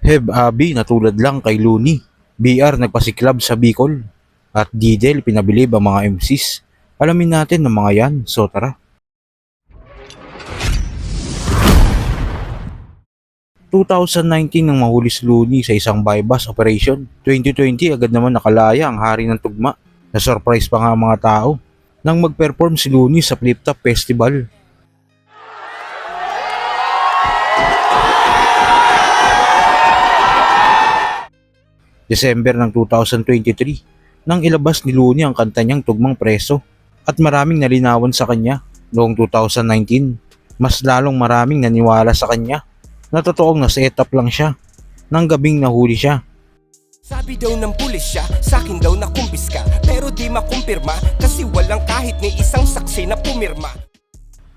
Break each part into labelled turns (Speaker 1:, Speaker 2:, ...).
Speaker 1: Heb Abi natulad lang kay Looney. BR nagpasiklab sa Bicol. At Didel pinabilib ang mga MCs. Alamin natin ng mga yan, so tara. 2019 nang mahuli si Looney sa isang bypass operation. 2020 agad naman nakalaya ang hari ng tugma. Na-surprise pa nga ang mga tao nang mag-perform si Looney sa Flip Top Festival. December ng 2023 nang ilabas ni Looney ang kanta niyang Tugmang Preso at maraming nalinawan sa kanya. Noong 2019, mas lalong maraming naniwala sa kanya na totoong na-setup lang siya nang gabing nahuli siya.
Speaker 2: Sabi daw ng pulis siya, sa'kin daw nakumpiska, pero di makumpirma kasi walang kahit ni isang saksi na pumirma.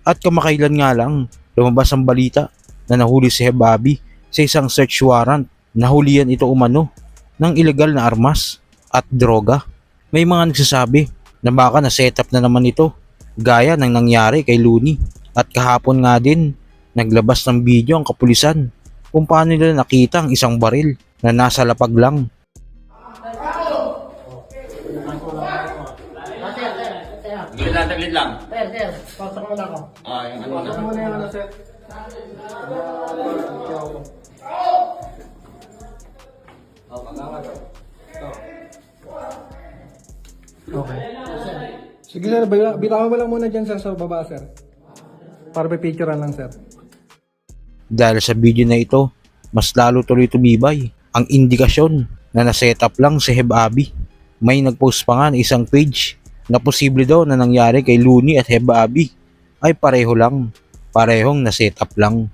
Speaker 1: At kamakailan nga lang, lumabas ang balita na nahuli si Heb Abi sa isang search warrant. Nahulihan ito umano ng ilegal na armas at droga. May mga nagsasabi na baka na-setup na naman ito, gaya ng nangyari kay Looney. At kahapon nga din, naglabas ng video ang kapulisan kung paano nila nakita ang isang baril na nasa lapag lang.
Speaker 3: Gilid lang, taglit lang.
Speaker 4: Sir, pasok mo na ako.
Speaker 3: Yung ano
Speaker 4: Pasok mo na yung ano, sir. Okay. Sige sir, bitawan mo lang muna dyan sir sa baba sir. Para may picturean lang sir.
Speaker 1: Dahil sa video na ito, mas lalo tuloy tumibay ang indikasyon na na-setup lang si Heb Abi. May nagpost pa nga ng isang page na posible daw na nangyari kay Looney at Heb Abi ay pareho lang, parehong na-setup lang.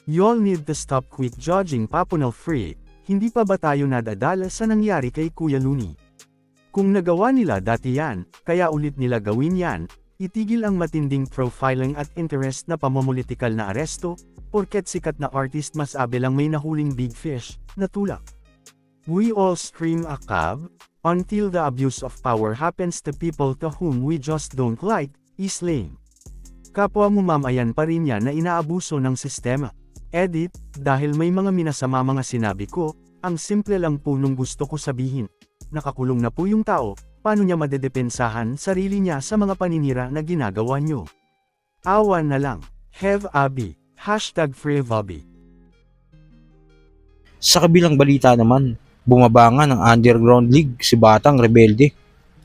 Speaker 5: You all need to stop quick judging Papunal Free. Hindi pa ba tayo nadadala sa nangyari kay Kuya Looney? Kung nagawa nila dati yan, kaya ulit nila gawin yan, itigil ang matinding profiling at interest na pamumulitikal na aresto, porket sikat na artist mas abe lang may nahuling big fish, na tulak. We all scream a cab, until the abuse of power happens to people to whom we just don't like, is lame. Kapwa mo mamayan pa rin yan na inaabuso ng sistema. Edit, dahil may mga minasama mga sinabi ko, ang simple lang po nung gusto ko sabihin. Nakakulong na po yung tao, paano niya madedepensahan sarili niya sa mga paninira na ginagawa nyo? Awa na lang. Heb Abi. #FreeVabi.
Speaker 1: Sa kabilang balita naman, bumaba nga ng Underground League si Batang Rebelde.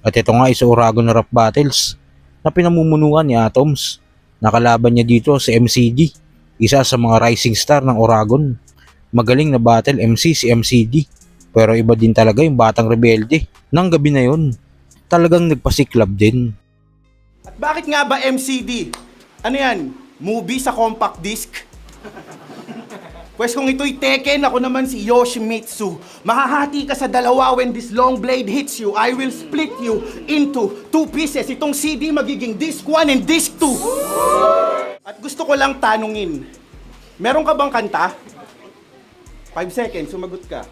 Speaker 1: At ito nga isa Oragon Rap Battles na pinamumunuan ni Atoms. Nakalaban niya dito si MCD, isa sa mga rising star ng Oragon. Magaling na battle MC si MCD, pero iba din talaga yung Batang Rebelde. Nang gabi na yun, talagang nagpasiklab din.
Speaker 6: At bakit nga ba MCD? Ano yan? Movie sa compact disc? Pwes kung ito'y Tekken, ako naman si Yoshimitsu. Mahahati ka sa dalawa when this long blade hits you. I will split you into 2 pieces. Itong CD magiging disc 1 and disc 2. At gusto ko lang tanungin, meron ka bang kanta? 5 seconds, sumagot ka.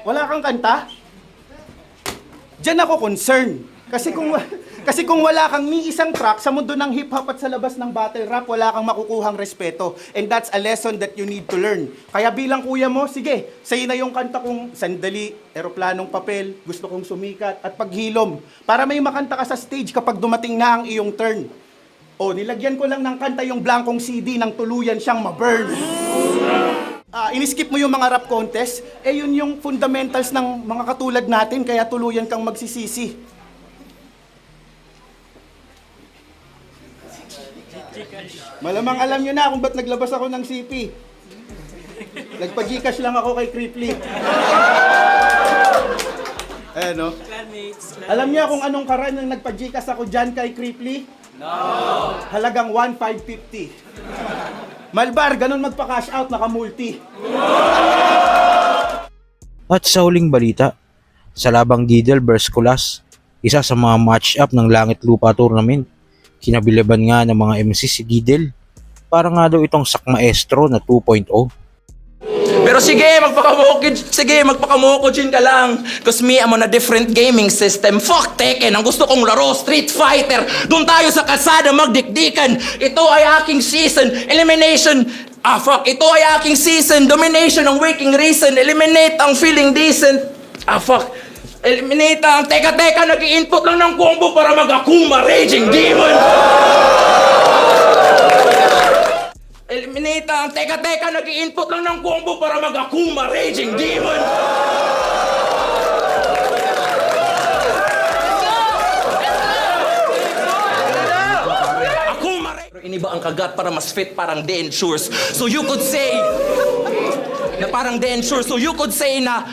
Speaker 6: Wala kang kanta? Diyan ako concern. Kasi kung wala kang ni isang track sa mundo ng hip-hop at sa labas ng battle rap, wala kang makukuhang respeto. And that's a lesson that you need to learn. Kaya bilang kuya mo, sige, sa'yo na yung kanta kong Sandali, Eroplanong Papel, Gusto Kong Sumikat, at Paghilom. Para may makanta ka sa stage kapag dumating na ang iyong turn. O, nilagyan ko lang ng kanta yung blankong CD nang tuluyan siyang ma-burn. Iniskip mo yung mga rap contest, yun yung fundamentals ng mga katulad natin, kaya tuluyan kang magsisisi. Malamang alam nyo na kung ba't naglabas ako ng CP. Nagpa-Gcash lang ako kay Creeply. No? Alam niya kung anong karan ng nagpa-Gcash ako dyan kay Creeply? No! Halagang 1,550. Malbar, ganun magpa-cash out, naka-multi.
Speaker 1: At sa huling balita, sa labang Didel vs Kulas, isa sa mga match-up ng Langit Lupa Tournament, kinabiliban nga ng mga MC si Didel para nga daw itong Sak Maestro na 2.0.
Speaker 7: Pero sige, magpakamokojin ka lang. Cause me, I'm on a different gaming system. Fuck Tekken, ang gusto kong laro, Street Fighter. Doon tayo sa kalsada magdikdikan. Ito ay aking season. Elimination. Ito ay aking season. Domination ang waking reason. Eliminate ang feeling decent. Eliminate ang teka, nag-i-input lang ng combo para mag-Akuma Raging Demon. Eliminate ang teka, nag-i-input lang ng combo para mag-Akuma Raging Demon. Akuma Raging. Pero iniba ang kagat para mas fit parang dentures. So you could say na parang dentures. So you could say na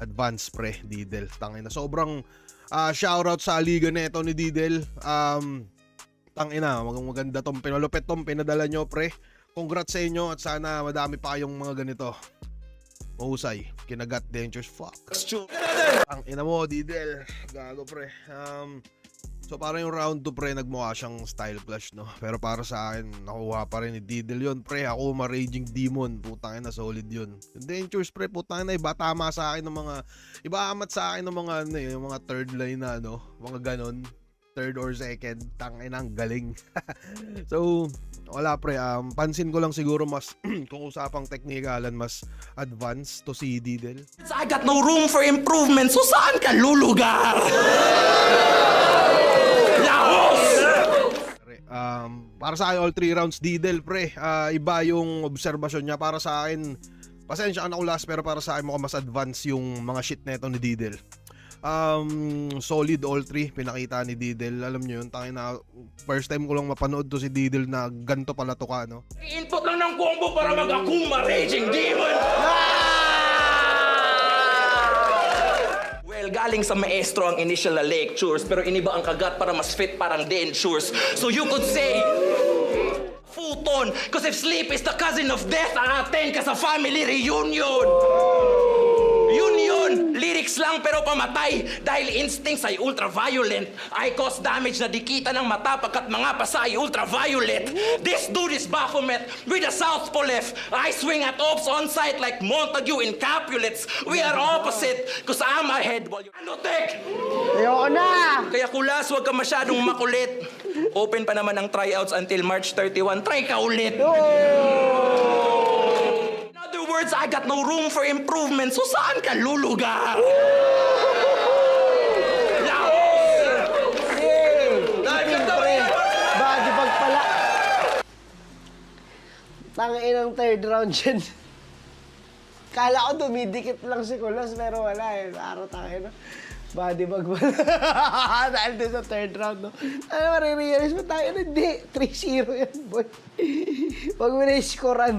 Speaker 8: Advance pre, Didel. Tangina, sobrang shoutout sa liga nito ni Didel. Tangina, maganda tong pinalupit tong pinadala nyo pre. Congrats sa inyo at sana madami pa kayong mga ganito. Mahusay, kinagat dentures, fuck. Ang ina mo, Didel. Gago pre. So parang yung round 2 pre, nagmukha siyang style clash, no? Pero para sa akin, nakuha pa rin ni Didel yun pre. Akuma Raging Demon, putang ina, solid yun. Yung dentures pre, putang ina, iba tama sa akin ng mga, iba amat sa akin ng mga, ano, yung mga third line na, ano, mga ganon. Third or second, tangina, ang galing. So, wala pre, pansin ko lang siguro mas, kung usapang teknikalan, mas advanced to si Didel.
Speaker 7: I got no room for improvement, so saan ka lulugar? Laos!
Speaker 8: Para sa akin, all 3 rounds Didel pre, iba yung obserbasyon niya. Para sa akin, pasensya ka na ulas, pero para sa akin mukhang mas advanced yung mga shit neto ni Didel. Solid all 3 pinakita ni Didel. Alam nyo yun, tangin na first time ko lang mapanood to si Didel na ganto pala to ka, no?
Speaker 7: Input lang ng combo para mag-Akuma Raging Demon. Well, galing sa maestro ang initial na lectures, pero iniba ang kagat para mas fit parang dentures. So you could say futon, cause if sleep is the cousin of death, a-attend ka sa family reunion. Yun, lyrics lang pero pamatay dahil instincts ay ultraviolet. I cause damage na dikita ng mata pagkat mga pasa ay ultraviolet. This dude is Baphomet with a southpaw left. I swing at ops on sight like Montague in Capulets. We are opposite cause I'm ahead while you're Anotek!
Speaker 9: Ayoko na!
Speaker 7: Kaya kulas, huwag ka masyadong makulit. Open pa naman ang tryouts until March 31. Try ka ulit! Words, I got no room for improvement, so saan ka lulugar?
Speaker 9: Body bag pala. Tangin ang third round dyan. Kala ko dumidikit lang si Kulos, pero wala eh. Araw tangin, no? Body bag pala. Dahil din sa third round, no? Ano, marirealize mo tayo? Hindi, 3-0 yan, boy. Pag mo na-scorean.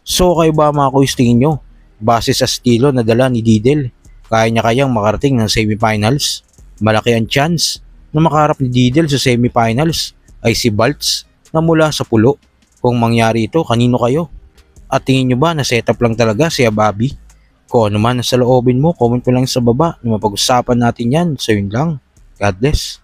Speaker 1: So kayo ba mga kuys, tingin nyo, base sa estilo na dala ni Didel, kaya niya kayang makarating ng semifinals? Malaki ang chance na makaharap ni Didel sa semifinals ay si Baltz na mula sa Pulo. Kung mangyari ito, kanino kayo? At tingin nyo ba na setup lang talaga si Bobby? Kung ano man sa loobin mo, comment mo lang sa baba na mapag-usapan natin yan. So yun lang. God bless.